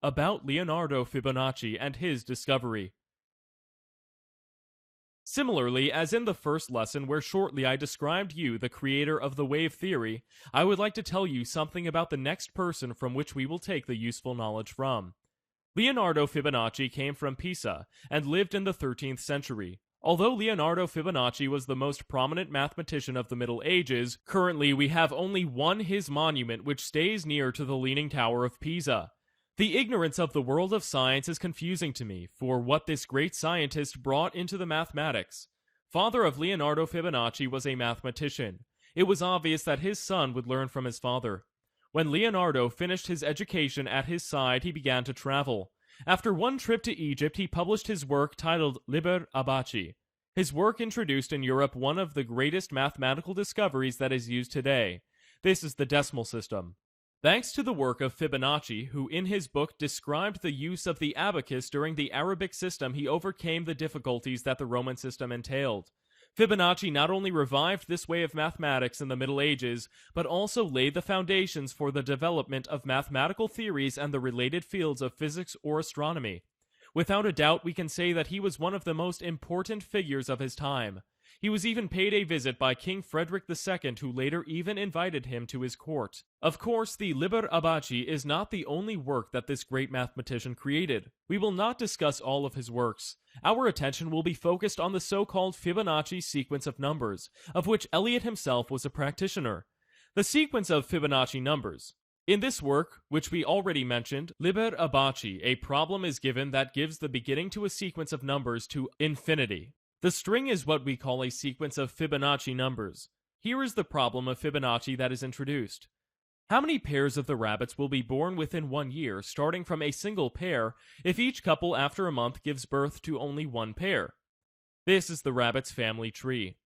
About Leonardo Fibonacci and his discovery. Similarly, as in the first lesson where shortly I described you, the creator of the wave theory, I would like to tell you something about the next person from which we will take the useful knowledge from. Leonardo Fibonacci came from Pisa and lived in the 13th century. Although Leonardo Fibonacci was the most prominent mathematician of the Middle Ages, currently we have only his monument which stays near to the Leaning Tower of Pisa. The ignorance of the world of science is confusing to me, for what this great scientist brought into the mathematics. Father of Leonardo Fibonacci was a mathematician. It was obvious that his son would learn from his father. When Leonardo finished his education at his side, he began to travel. After one trip to Egypt, he published his work titled Liber Abaci. His work introduced in Europe one of the greatest mathematical discoveries that is used today. This is the decimal system. Thanks to the work of Fibonacci, who in his book described the use of the abacus during the Arabic system, he overcame the difficulties that the Roman system entailed. Fibonacci not only revived this way of mathematics in the Middle Ages, but also laid the foundations for the development of mathematical theories and the related fields of physics or astronomy. Without a doubt, we can say that he was one of the most important figures of his time. He was even paid a visit by King Frederick II, who later even invited him to his court. Of course, the Liber Abaci is not the only work that this great mathematician created. We will not discuss all of his works. Our attention will be focused on the so-called Fibonacci sequence of numbers, of which Elliot himself was a practitioner. The sequence of Fibonacci numbers. In this work, which we already mentioned, Liber Abaci, a problem is given that gives the beginning to a sequence of numbers to infinity. The string is what we call a sequence of Fibonacci numbers. Here is the problem of Fibonacci that is introduced. How many pairs of the rabbits will be born within 1 year, starting from a single pair, if each couple after a month gives birth to only one pair? This is the rabbit's family tree.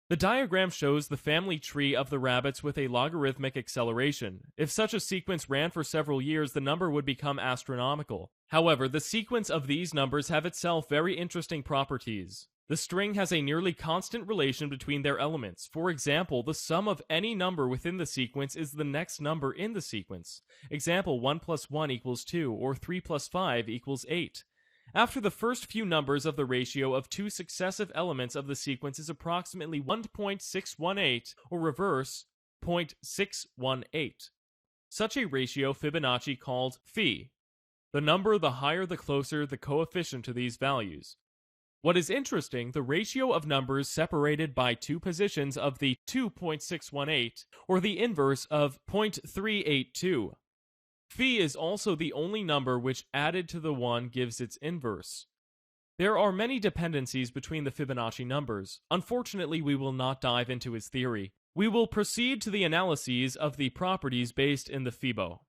The diagram shows the family tree of the rabbits with a logarithmic acceleration. If such a sequence ran for several years, the number would become astronomical. However, the sequence of these numbers have itself very interesting properties. The string has a nearly constant relation between their elements. For example, the sum of any number within the sequence is the next number in the sequence. Example, 1 plus 1 equals 2, or 3 plus 5 equals 8. After the first few numbers of the ratio of two successive elements of the sequence is approximately 1.618, or reverse, 0.618. Such a ratio Fibonacci called phi. The number, the higher the closer the coefficient to these values. What is interesting, the ratio of numbers separated by two positions of the 2.618, or the inverse of 0.382. Phi is also the only number which added to the 1 gives its inverse. There are many dependencies between the Fibonacci numbers. Unfortunately, we will not dive into his theory. We will proceed to the analyses of the properties based in the Fibo.